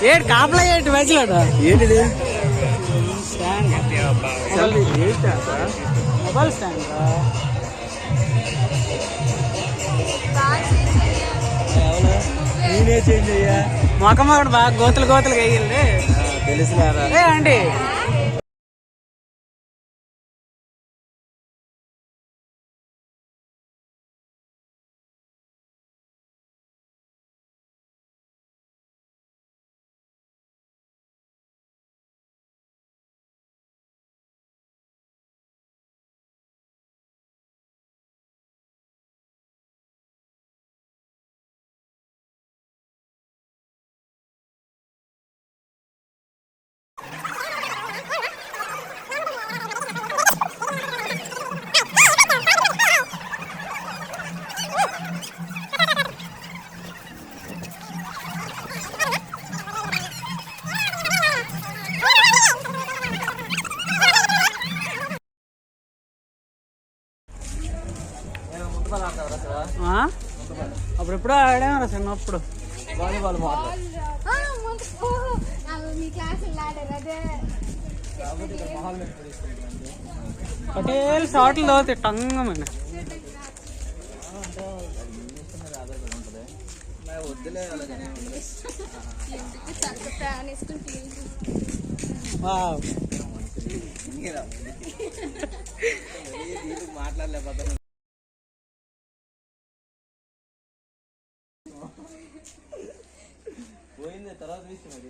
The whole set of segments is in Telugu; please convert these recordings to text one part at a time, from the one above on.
ఏంటి కాపలా ఏంటి మధ్యలో ఏంటిది మొబైల్ స్టాండ్ నేనే చేంజ్ అయ్యా మొఖం ఒకటి బాగా గోతులు వేయాలి తెలుసులేరా అండి. అప్పుడు ఎప్పుడో ఆడామరా చిన్నప్పుడు వాలీబాల్ పటేల్ షాట్లు తోతే టంగమని మాట్లాడలేకపోతే పోయింది తర్వాత విషయం అది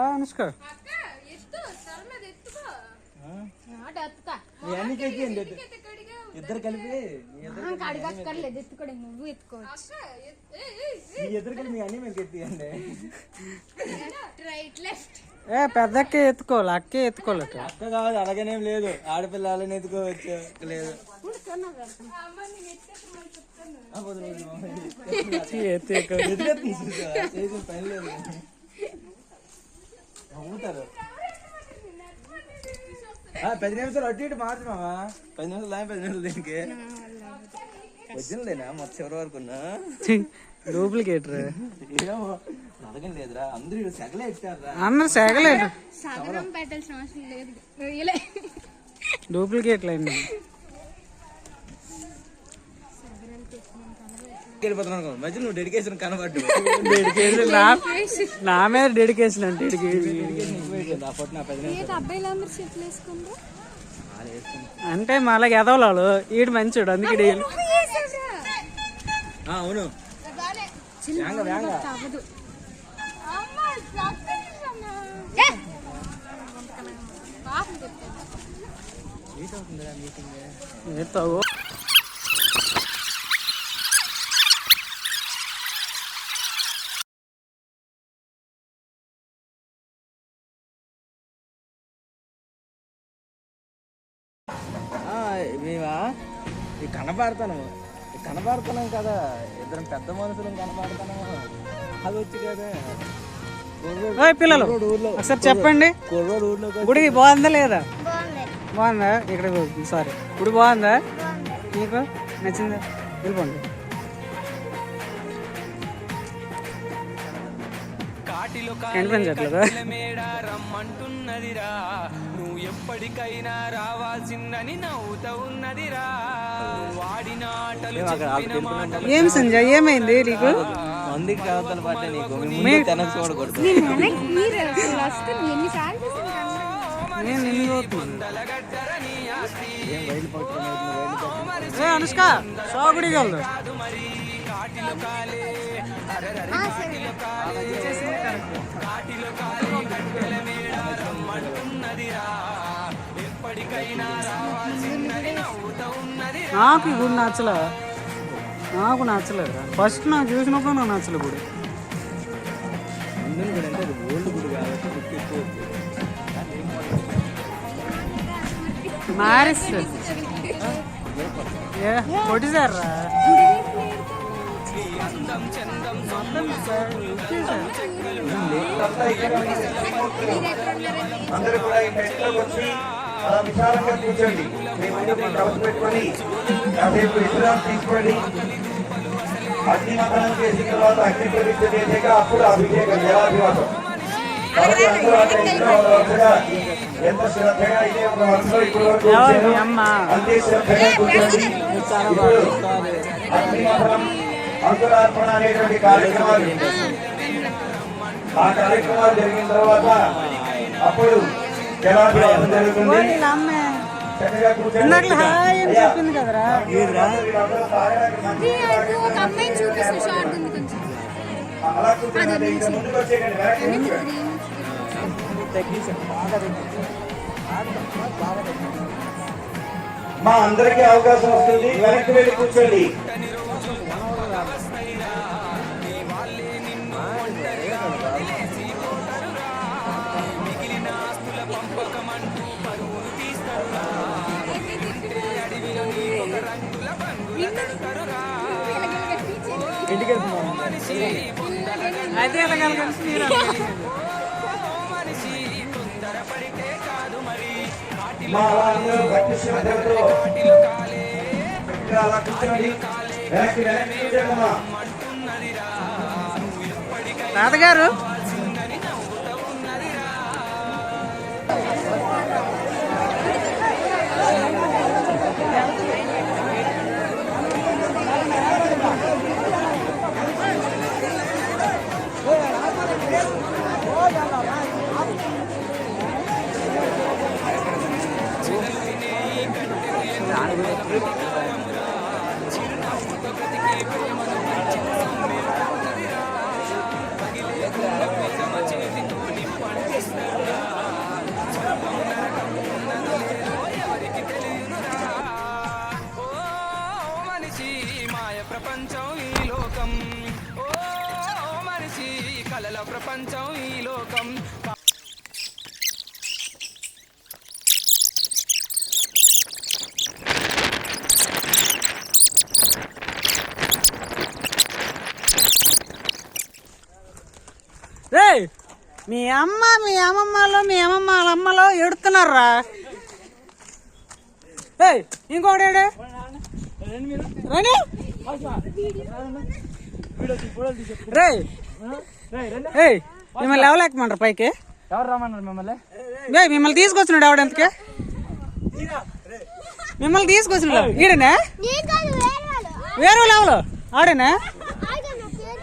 అనుష్క ఇద్దరు కలిపి నువ్వు ఎత్తుకోవచ్చు ఇద్దరు కలిపి మీ అన్ని మీకు ఎత్తియండి పెద్దక్కే ఎత్తుకోవాలి అక్కే ఎత్తుకోవాలి అక్క కాదు అలాగనేం లేదు ఆడపిల్లలని ఎత్తుకోవచ్చు లేదు పని లేదు అమ్ముతారు 10 నిమిషాలు అటు ఇటు మార్చు మామా 10 నిమిషాలు 10 నిమిషాలు దీనికి వచ్చినలేనా మొత్తం చివరి వరకు డూప్లికేట్ అడగం లేదురా అందరూ సెగలే ఇచ్చారా అన్న సెగలేదు పెట్టాల్సిన అవసరం లేదు డూప్లికేట్ లైన్ వెళ్ళిపోతున్నాను మధ్య నువ్వు డెడికేషన్ కనబడ్డు నా మీద డెడికేషన్ అంటే అంటే మళ్ళీ ఎదవలాలు ఈడు మంచోడు అందుకే అవును మీటింగ్ మేమా కనబడుతున్నాం కదా ఇద్దరం పెద్ద మనుషులు కనబడుతున్నాము అది వచ్చి కదా పిల్లలు ఒకసారి చెప్పండి గుడి బాగుందా లేదా బాగుందా ఇక్కడ సారీ గుడి బాగుందా మీకు నచ్చిందా వెళ్ళిపోండి రమ్మంటున్నదిరా నువ్వు ఎప్పటికైనా రావాల్సిందని నవ్వుతా ఉన్నదిరా వాడిన ఏం సంజయ్ ఏమైంది నీకు మందికి అవతల పాటే నీకు తెనకు చూడకూడదు అనుష్క షాగుడి గల్దు కాటిలో కాలే రమ్మంటున్నదిరా ఎప్పటి నాకు ఈ గుడి నచ్చలే, నాకు నచ్చలేదు. ఫస్ట్ నాకు చూసినప్పుడు నాకు నచ్చలే గుడి. ముందు గుడి అంటే అది ఓల్డ్ గుడి కాబట్టి గుర్తు ఎక్కువ మారిస్ కొట్టిసారా అందరూ కూడా ఈ టెంట్లోకి వచ్చి అలా విశాలంగా కూర్చోండి. మీ ముందు కవర్ పెట్టుకొని కాసేపు విశ్రాంతి తీసుకోండి. అగ్ని మతానం చేసిన తర్వాత అగ్ని ప్రతిష్ఠ చేసాక అప్పుడు అభిషేకం జలాభివాసం. కాబట్టి అందరూ ఆ టైంలో వరుసగా ఎంత శ్రద్ధగా అయితే ఒక వరుసలో ఇప్పుడు వరకు వచ్చారో అంతే శ్రద్ధగా కూర్చోండి. ఇప్పుడు అగ్ని మతానం అంకురార్పణ అనేటువంటి కార్యక్రమాలు, ఆ కార్యక్రమాలు జరిగిన తర్వాత అప్పుడు జలాభివాసం జరుగుతుంది. చక్కగా కూర్చొని హాయ్ అని చెప్పింది కదరా. ఒక అమ్మాయిని చూపిస్తూ షార్ట్ ఉంది కొంచెం. అలా కూర్చొని ఇంకా ముందుకు వచ్చేయండి. వెనక్కి మా అందరికీ అవకాశం వస్తుంది. వెనక్కి వెళ్ళి కూర్చోండి. ఇంటికి వెళ్తున్నాం. అయితే ఎలా కలిసి మీరు మా అందరూ భక్తి శ్రద్ధలతో అలా కూర్చోండి. వెనక్కి వెనక్కి కూర్చోండమ్మా. తాతగారు ప్రపంచం ఈ లోకం, ఓ మనిషి కలల ప్రపంచం ఈ లోకం. రే మీ అమ్మమ్మలో మీ అమ్మమ్మ వాళ్ళ అమ్మలో ఎడుతున్నారా? ఇంకోటి రండి. రే మిమ్మల్ని లేవలేకమంటారు పైకి? ఎవరు రమ్మన్నారు మిమ్మల్ని? మిమ్మల్ని తీసుకొచ్చినాడు ఎవడంతకే? మిమ్మల్ని తీసుకొచ్చినాడు ఈడనే? వేరే లేవలు ఆడేనా?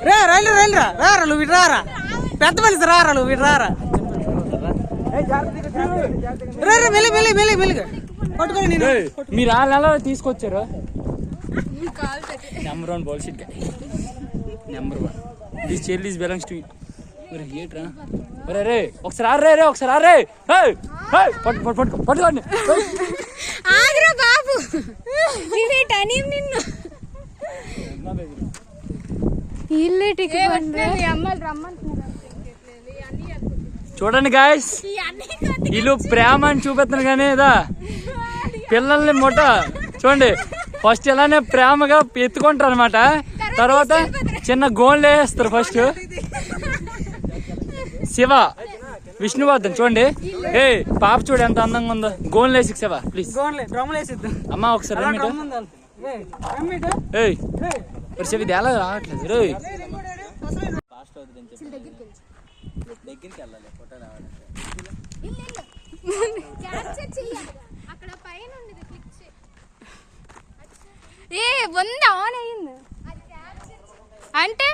రైలు రైలురా రారా నువ్వు ఇటు రారా. పెద్ద మనిషి రారా నువ్వు ఇటు రారా. మెల్లి మెల్లి మెల్లి మెల్లిగా పట్టుకోండి. మీరు ఆ నెల తీసుకొచ్చారు. Number 1 bullshit number 1. This child is belongs to ఏట్రా. రే ఒకసారి ఆర్రే ఒకసారి ఆర్రే. పట్టుకోండి ఆగ్రా బాబు. నిన్ను ఇల్లేటికి అమ్మాయిలు రమ్మంటున్నారు. చూడండి గాయస్, వీళ్ళు ప్రేమ అని చూపెత్తాను కానీ ఇదా పిల్లల్ని మొట్ట చూడండి. ఫస్ట్ ఇలానే ప్రేమగా ఎత్తుకుంటారు అనమాట. తర్వాత చిన్న గోన్లు వేస్తారు. ఫస్ట్ శివ విష్ణువర్ధన్ చూడండి. పాప చూడు ఎంత అందంగా ఉందో. గోన్లు వేసి శివ ప్లీజ్. అమ్మా ఒకసారి శివ ఇది ఎలా రావట్లేదు. దగ్గరికి వెళ్ళాలి ఫోటో రావాలంటే. ఆన్ అయ్యింది అంటే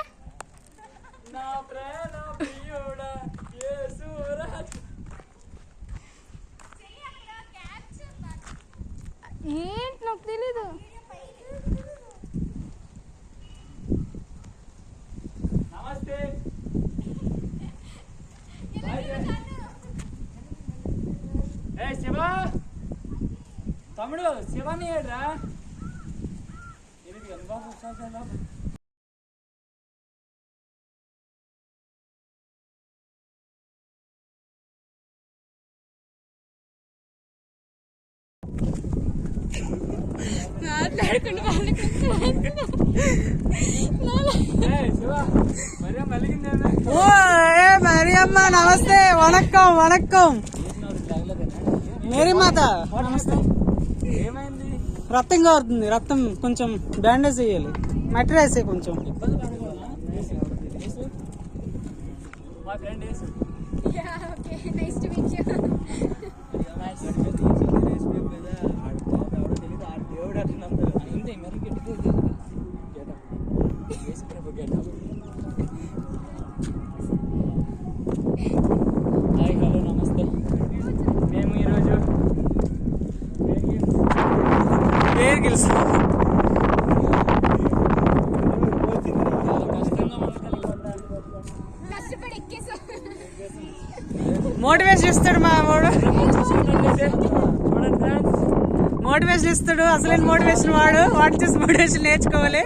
ఏంటి నాకు తెలీదు. నమస్తే. శివ తమ్ముడు శివాని ఏడ్రా ఓ ఏ మరియమ్మ నమస్తే వణక్కం వణక్కం మేరీ మాత నమస్తే. ఏమైంది? రక్తం కారుతుంది, రక్తం కొంచెం బ్యాండేజ్ వేయాలి, మట్టి వేసే కొంచెం. మా ఫ్రెండ్ హాయ్ హలో నమస్తే. మేము ఈరోజు పేరు గెలుసు మోటివేషన్ ఇస్తాడు మా వాడు, మోటివేషన్ ఇస్తాడు. అసలైన మోటివేషన్ వాడు, వాటి చూసి మోటివేషన్ నేర్చుకోవాలి.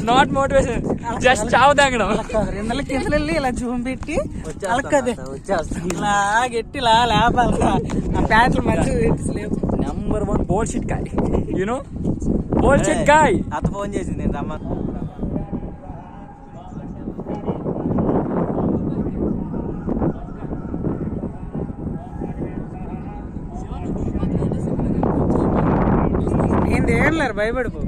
నాట్ మోటివేషన్, జస్ట్ చావు తాగడం. 2 నెలల కింద వెళ్ళి ఇలా జూమ్ పెట్టి అలకదే ఇలా గట్టి ఇలా లేపాలి. ఆ ప్యాంట్లు మంచిగా లేపు. Number 1 bullshit guy, you know bullshit guy. అత్త ఫోన్ చేసింది నేను రమ్మ. ఏం దేగలేరు, భయపడిపో.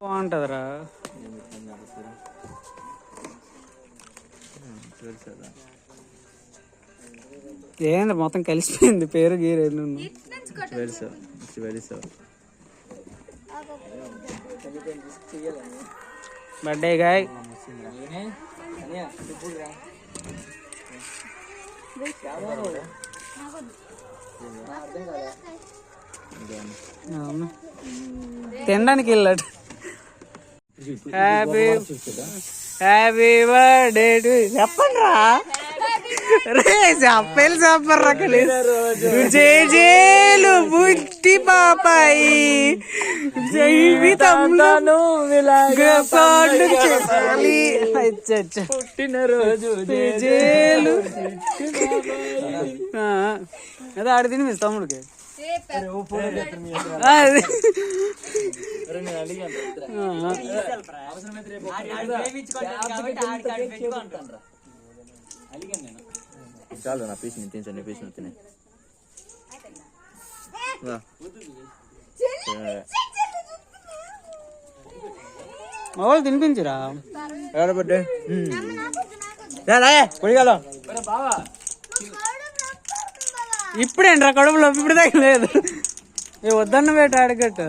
బాగుంటదిరా. ఏంది మొత్తం కలిసిపోయింది, పేరు గీరే. Birthday guy. తినడానికి వెళ్ళాడు. హ్యాపీ బర్త్డే టు చెప్పండి రా, రే చెప్పేలు చెప్పర్రా. జేజేలు బుట్టి పాపాయి జీవితంలో పుట్టినరోజు జేలు. అదే ఆడి తిని మిస్ తమ్ముడికి చాలు నా పీస్ నేను తిని పీస్ తినే వాళ్ళు తినిపించరా. ఇప్పుడేంట్రా కడుపులో, ఇప్పుడు తగ్గలేదు. వద్దన్న వేట అడగట్టు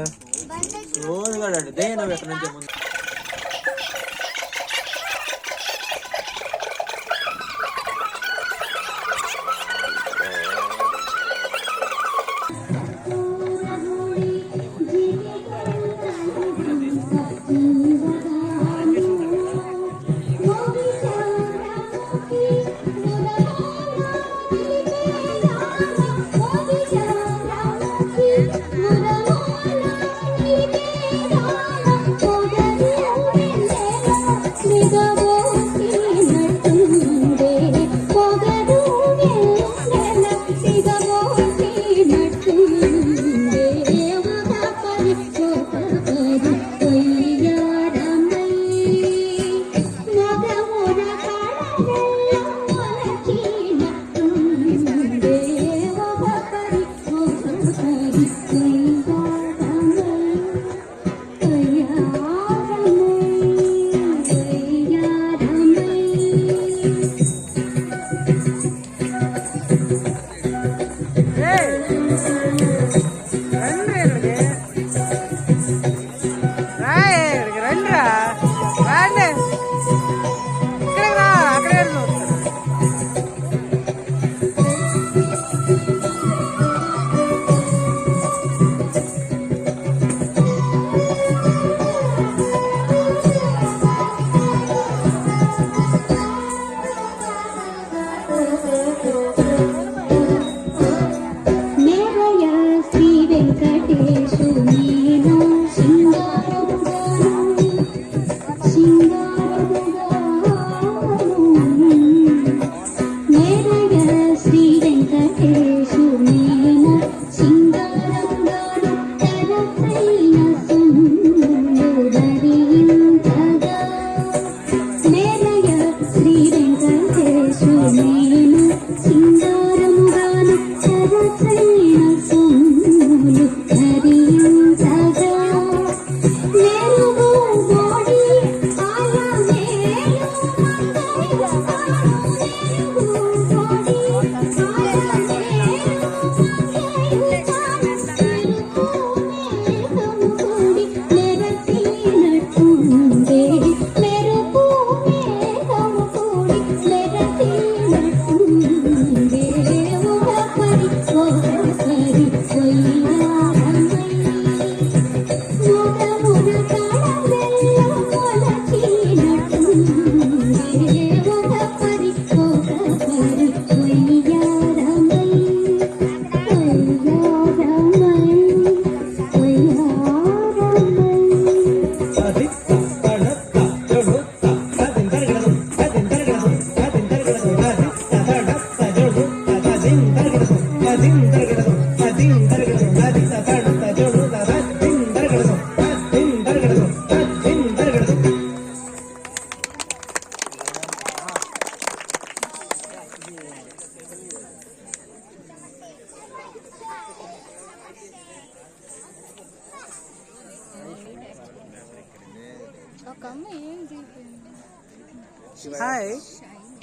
హాయ్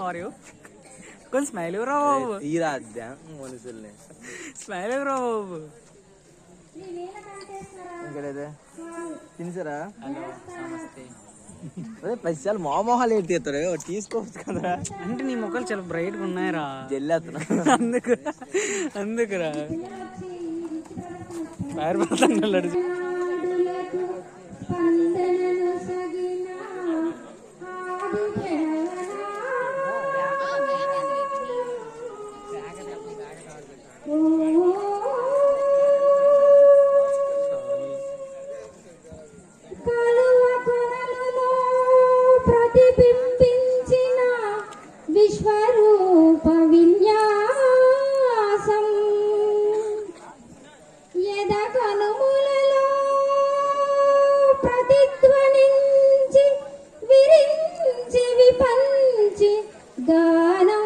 ఆర్ యూ కొంచెం స్మైల్ ఎవరా బాబు తీరా మనుషుల్ని స్మైల్ ఎవరా బాబు ఇంకడైతే తినసారా హలో నమస్తే అదే 10 సార్లు మొహాలు ఏంటి తీస్తారు తీసుకోవచ్చు కదా అంటే నీ మొక్కలు చాలా బ్రైట్గా ఉన్నాయిరా జల్లేస్తున్నా అందుకురా ఫైర్ పడుతున్నాడు ప్రతిబింబించిన విశ్వరూప విన్యాసం యద కనుములలో ప్రతిధ్వనించి విరించి విపంచి గానం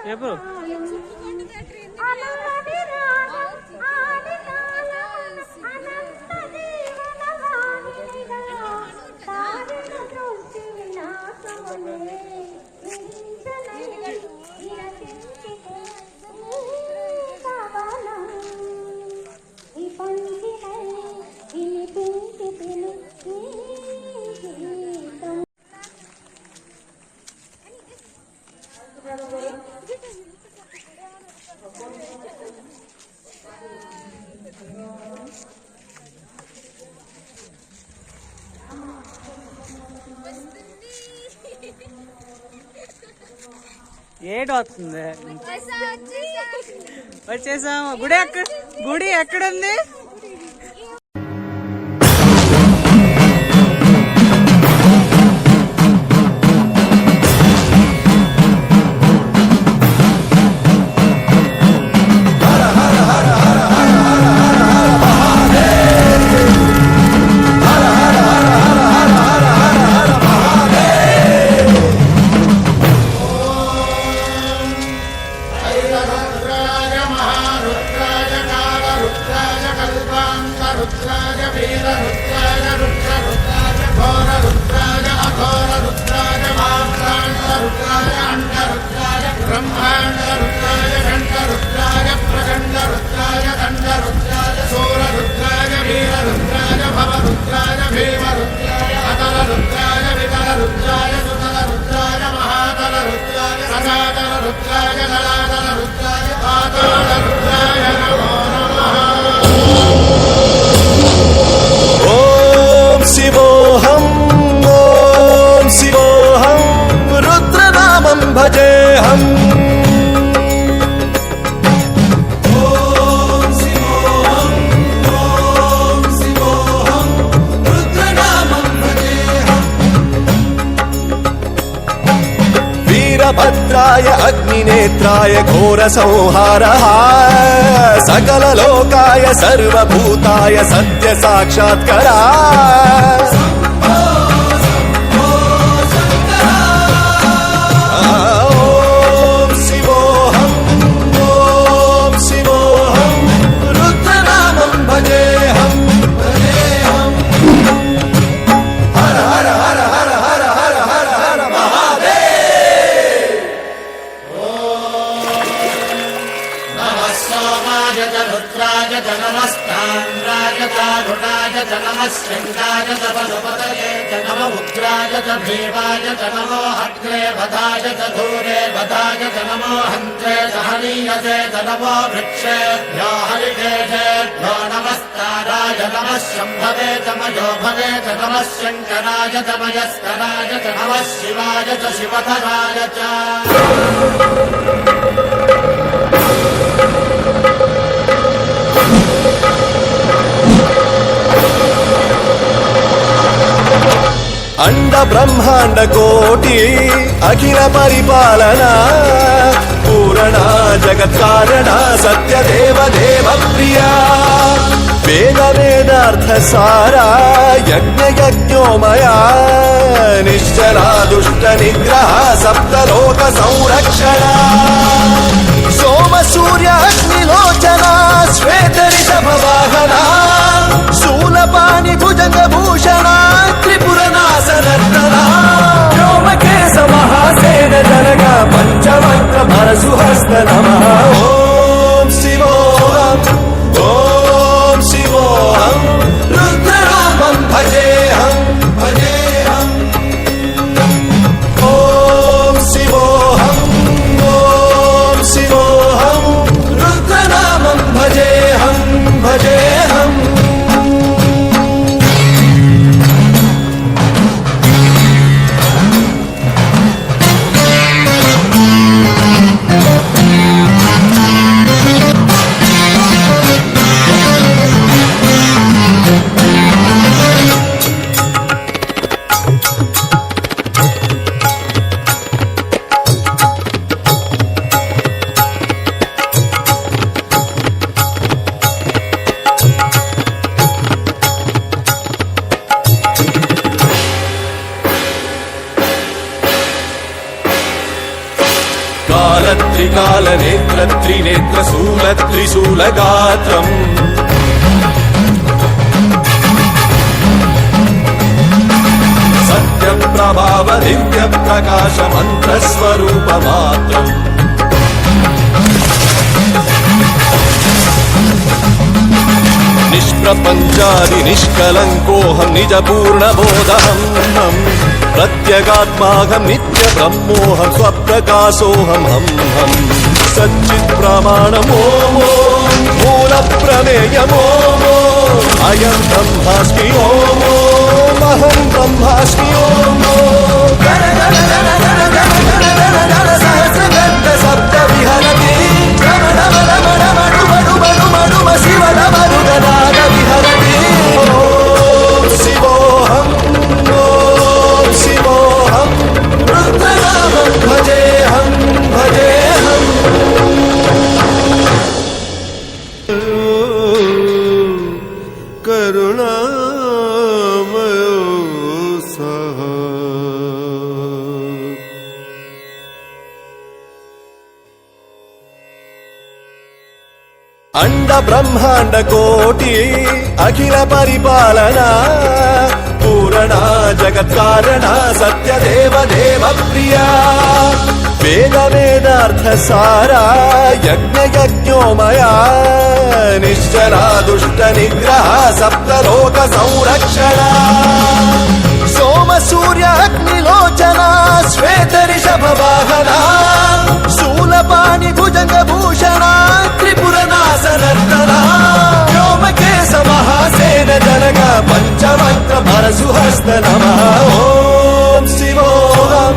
చెప్పు ఏడు వస్తుంది. వచ్చేసాము. గుడి ఎక్కడుంది? भजेहम् वीरभद्राय अग्निनेत्राय घोरसंहारः सकललोकाय सर्वभूताय सत्यसाक्षात्करा शृंगाय च वनपतये च नम उग्राय च भीमाय च नमो हग्रे वधाय च धूरे वधाय च नमो हन्त्रे च हनीयसे च नमो वृक्षेभ्यो हरिकेशेभ्यो नमस्काराय नमः शम्भवे च मयो भवे च नमः शङ्कराय च मयस्कराय च नमः शिवाय च शिवधराय च अंड ब्रह्मांड कोटि अखिल परिपालना पूरणा जगत् कारणा सत्य देव देव प्रिया वेद वेदार्थ सारा यज्ञ यज्ञोमया निश्चला दुष्ट निग्रह सप्तलोक संरक्षणा सोम सूर्य अग्निलोचना श्वेत ऋषभ वाहना शूलपाणि भुजंग भूषणा त्रिपुर नासनर्तना व्योमकेश महासेन जनगा पंचवक्त्र परशुहस्त नमः ओम शिवोऽहम् ओम शिवोऽहम् रुद्रनामं भजेऽहम् भजेऽहम् ओम शिवोऽहम् ओम शिवोऽहम् रुद्रनामं भजेऽहम् भजेऽहम् त्रिकाल नेत्र त्रिनेत्र शूल त्रिशूल गात्रम् सत्य प्रभाव दिव्य प्रकाश मंत्र स्वरूप मात्रम् निष्प्रपञ्चादि निष्कलङ्कोऽहं निज पूर्ण बोधहम् प्रत्यगात्माहं नित्य ब्रह्मोऽहं स्वप्रकाशोऽहं हं हं सच्चित् प्रमाणमो मूल प्रमेयमो अयं ब्रह्मास्मि ओमहं ब्रह्मास्मि ओम అండ బ్రహ్మాండ కోటి అఖిల పరిపాలన పూరణ జగత్కారణ సత్యదేవ దేవ ప్రియా వేద వేదార్థ సారా యజ్ఞ యజ్ఞోమయా నిశ్చలా దుష్ట నిగ్రహ సప్తలోక సంరక్షణ సోమ సూర్య అగ్నిలోచన శ్వేత రిషభ వాహన శూలపాణి భుజంగ భూషణ త్రిపుర నాశనర్తన వ్యోమకేశ మహాసేన జనక పంచమంత్ర పరశుహస్త నమః ఓం శివోహం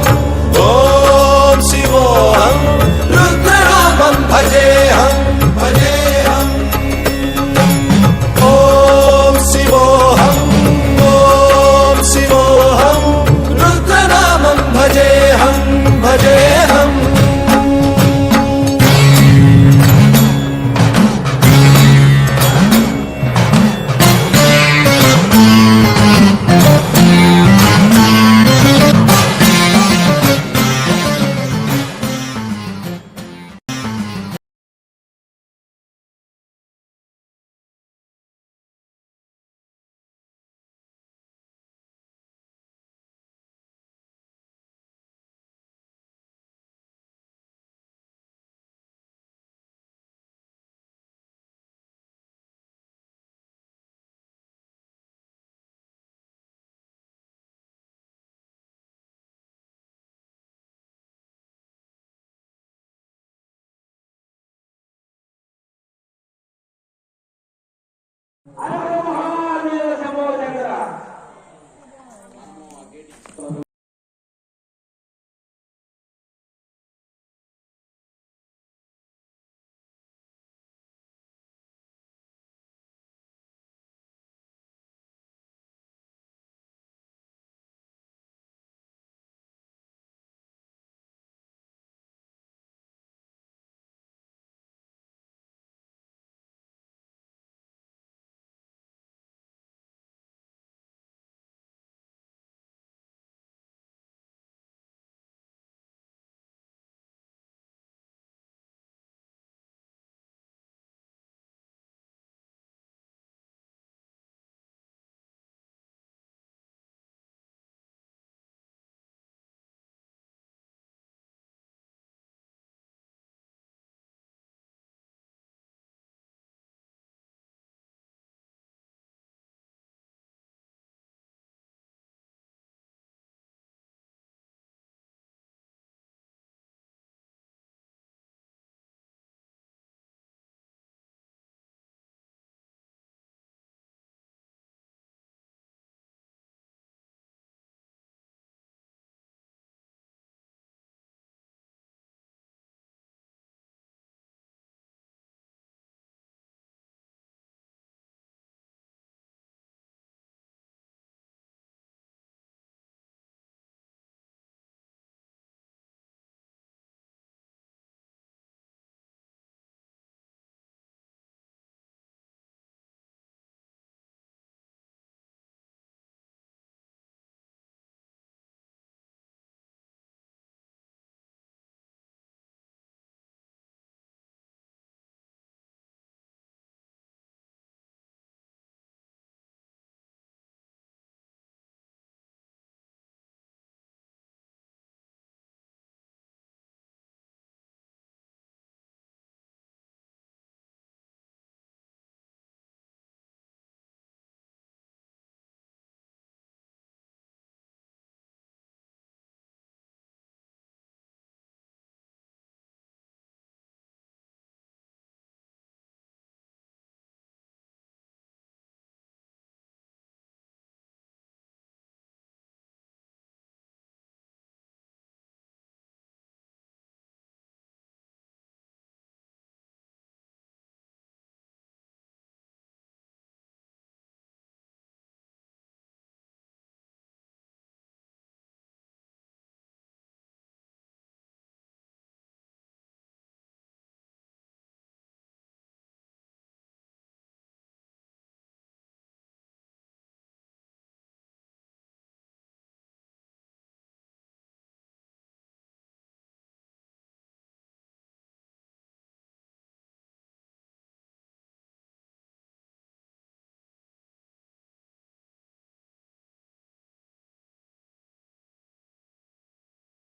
ఓం శివోహం రుద్రనామం భజేహం భజేహం ఓం శివోహం ఓం శివోహం రుద్రనామం భజేహం భజేహం హర